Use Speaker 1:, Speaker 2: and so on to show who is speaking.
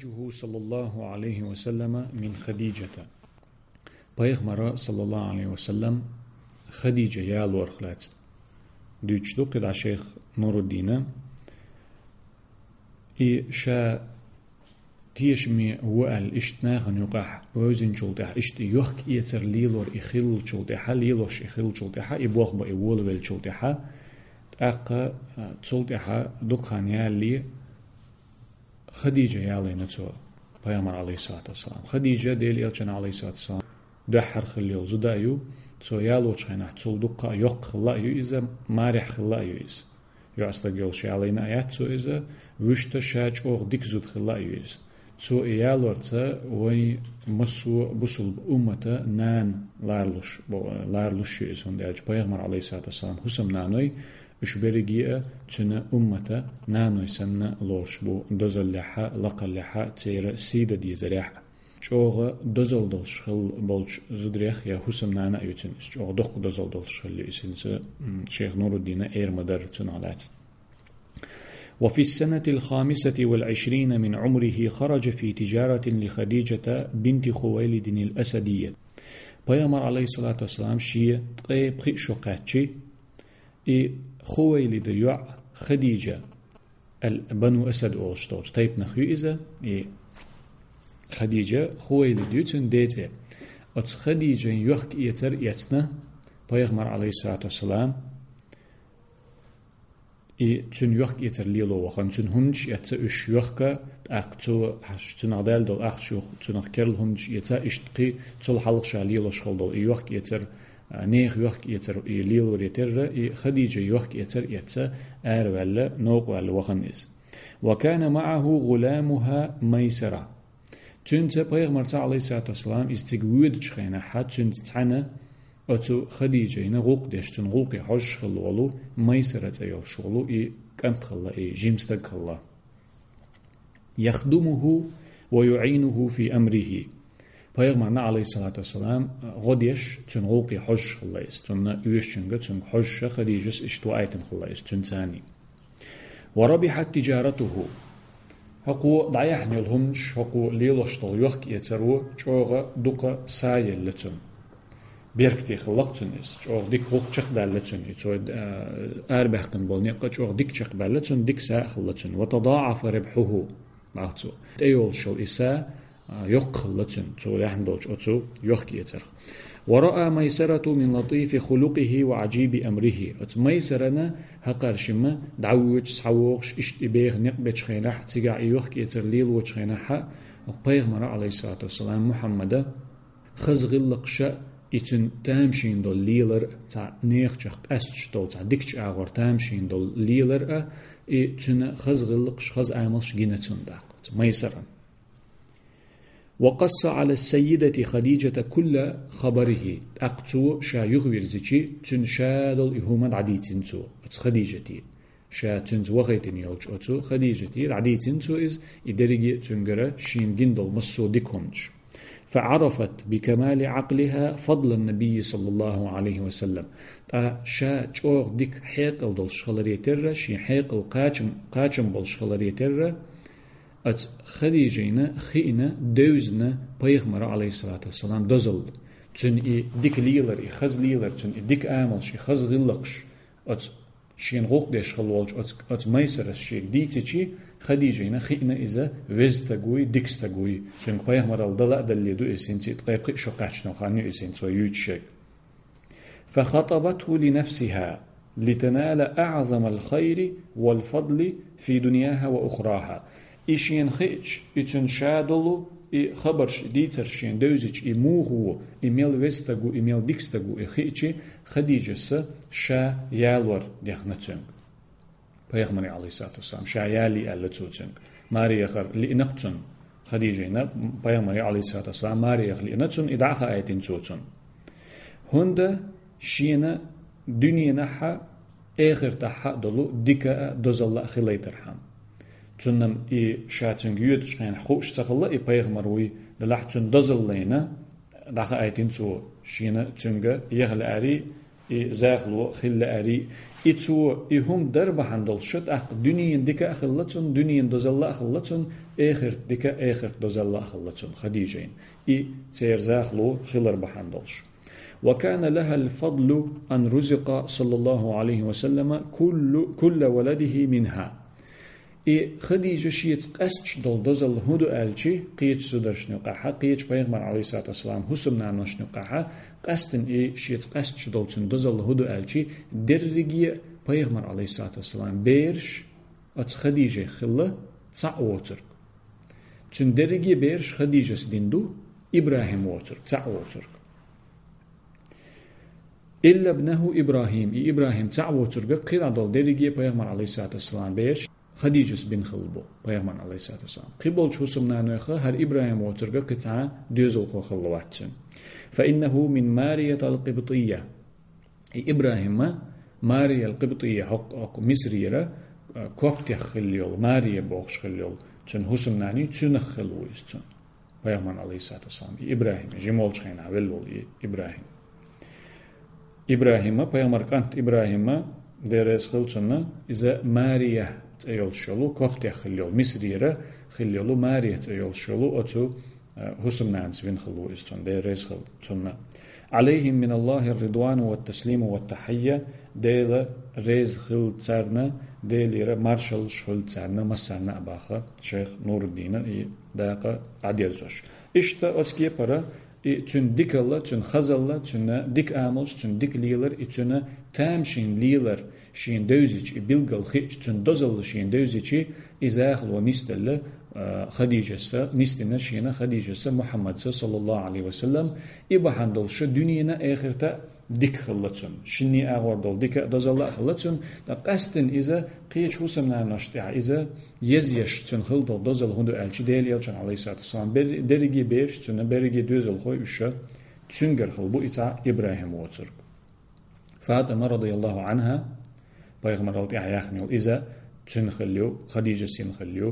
Speaker 1: زوجه صلى الله عليه وسلم من خديجة. بيغمرة صلى الله عليه وسلم خديجة يا لور خلات دوش دوقد على شيخ نور الدين شا تيشمي وقال اشتناغن يقح وزن شلتح اشت يحك يتر ليلور إخل شلتح ليلوش إخل شلتح إبوغ بإول ويل شلتح أقا شلتح دقان يالي خديجة يالي نتو بيامر عليه الصلاة والسلام خديجة ديل إلشان عليه الصلاة والسلام دحر خليل زدايو تو يالوش خينا تول دقا يق خلايو إذا مارح خلايو إذا يعستقل شي علينا آيات تو إذا وشت شاج أوغ ديك زود خلايو إذا تو يالورتا وي مسو بسل أمتا نان لارلوش إذا هنداج بيامر عليه الصلاة والسلام حسم نانوي اشبرجية تنا أمتا نانوي سنة لوش بو دزل لحا لقل لحا تير سيدة دي زريحة شوغ دزل دل شخل بولش زدريخ يا حسم نانا يوتن شوغ دق دزل دل شخل يسلس شيخ نور الدين اير مدر تنالات. وفي السنة 25 من عمره خرج في تجارة لخديجة بنت خويلد الأسدية. بيامر عليه الصلاة والسلام شيء طيب شقاتشي خويلد يع خديجة البنو أسد أولشتوش طيب نخيو إذا خديجة خويلد يتن ديته أتس خديجة يحك يتر يتنا بيغمر عليه الصلاة والسلام تن يحك يتر ليلو وخن تن همج يتر إش يحك أقتو تن عدال دل أخشوخ تن أخكرل همج يتر إشتقي تل حلق شاليلو شخل دل يحك يتر نيخ يحك يتر ليلو يتر خديجة يحك يتر يتر آر ولا نوق ولا وخنيز. وكان معه غلامها ميسرة تنت بيغمر عليه الصلاة والسلام استجود شخينا حد تنت تعنا أتو خديجة نغوق ديش تنغوق حج خلولو ميسرة أيول شغلو كانت خلا جيمستك خلا يخدمه ويعينه في أمره. بيغمرنا عليه الصلاة والسلام غديش تنغوق حج خلايس تن يوشنغ تن حج خديجة اشتو آيتن خلايس تنتاني. وربحت تجارته هقو ضيحني الهمش هقو ليلوشتل يحك يترو جوغا دوقا سايل لتن بيركتي خلقتن إس جوغ ديك وقت شق دالتن يتو أربحكن بولنيقا جوغ ديك شق بالتن ديك سا خلتن وتضاعف ربحه معتو تيول شل إسا يق خلتن تو يحندوج أتو يحك يتر. ورأى ميسرة من لطيف خلقه وعجيب أمره ميسرنا هقرشما دعوج سحوغش اشتبيغ نقبتش خينح تيقع يوخك يترليل وش خينحا وبيغمر عليه الصلاة والسلام محمد خزغلق شا اتن تامشين دول ليلر تا نيخجخ أسج دول تا ديكش آغور تامشين دول ليلر اتن خزغلقش خز آملش جينتون داق ميسرا. وقص على السيدة خديجة كل خبره أقتو شا يغوير زيشي تن شادل إهومد عديتين تو خديجتي شا تنز وغيتين يوج أتو خديجتي عديتين تو إز إدريجي تنجرة شين جندل مصو ديكونج. فعرفت بكمال عقلها فضل النبي صلى الله عليه وسلم شا جوغ ديك حيقل دول شخلريتر شين حيقل قاچم بول شخلريتر أت خديجينا خينا دوزنا بيغمر عليه الصلاة والسلام دزل تن ديك ليلر خز ليلر تن ديك آملش خز غلقش أت شين غوق ديش خلولج أت ميسرس شيك ديتشي خديجينا خينا إذا وزتقوي ديكستقوي تن بيغمر الدلاء دليدو إسينتي تقيبقي شقاتشنو خانيو إسينتو يوتشيك. فخطبته لنفسها لتنال أعظم الخير والفضل في دنياها وأخراها. إشين خيش إتن شادلو خبرش ديترشين دوزيش إموهو إميل وستقو إميل ديكستقو إخيشي خديجة شا يالور ديخنتن بيغمري عليه الصلاة والسلام شا يالي ألتوتن ماري يخر لإنقتن خديجة بيغمري عليه الصلاة والسلام ماري يخر لإنقتن إدعاها آيتين توتن هند شينا دنيا نحا آخر تحا دلو ديكا دوزالله خليترحام تنم شاتن جيوت شين خوش تقلا بيغمروي دلح تن دزل لينا دخل آيتين تو شينا تنجا يغل أري زاغلو خل أري إتو إهم درب حندل شد أخ دنيا ديكا أخلتون دنيا دوزلا أخلتون آخر ديكا آخر دوزلا أخلتون خديجين تير زاغلو خلر بحندلش وكان لها الفضل أن رزق صلى الله عليه وسلم كل ولده منها خديجة شيت قست دول دوزل هدو ألشي قيت سودرش نقاحة قيت بيغمر عليه الصلاة والسلام حسمنا نوش نقاحة قستن شيت قست دول تن دوزل هدو ألشي درجي بيغمر عليه الصلاة والسلام بيرش أت خديجة خلا تسع ووتر تن درجي بيرش خديجة سدندو إبراهيم ووتر تسع ووتر إلا ابنه إبراهيم تسع ووتر قيل دول درجي بيغمر عليه الصلاة والسلام بيرش خديجة بن خلبو بيغمان عليه الصلاة والسلام قبل شو سمنا نوخه هر إبراهيم وترقى قطعة دوزو خلواتشن فإنه من مارية القبطية إبراهيم ماريا القبطية حق مصرية كوكت خليول ماريا بوخش خليول تن هسمناني تن خلويس تن بيغمان عليه الصلاة والسلام إبراهيم جمولش خين عبلول إبراهيم بيغمار كانت إبراهيم درس خلتنا إذا ماريا تأيول شلو كوكت خليول مصرية خليولو ماريا تأيول شلو أتو حسم نانس بن خلو إستون درس خلتنا عليهم من الله الرضوان والتسليم والتحية ديل ريز خل تسارنا ديل مارشال شخل تسارنا مسارنا أباخا شيخ نور الدين داقة عدير زوش إشتا أتكي برا تون ديك الله تون خزالله تون ديك آملش تون ديك ليلر تون تامشين ليلر شين دوزيش بيلغل خيش تون دوزل شين دوزيش إزاخل ونستل خديجة نستنا شينا خديجة محمد صلى الله عليه وسلم إبا حندل شو دنينا آخرتا ديك خلتون شني أغور دول ديك دوزل خلتون قاستن إذا قيش حسمنا نشتع إذا يزيش تون خل دول دوزل هندو ألشي ديل يلشان عليه الصلاة والسلام درجي بيش تون برجي دوزل خوي وشا تنجر خلبو إتا إبراهيم وترك فاطمة رضي الله عنها بيغمر الله يحيى إذا تنخليو خديجة سين خليو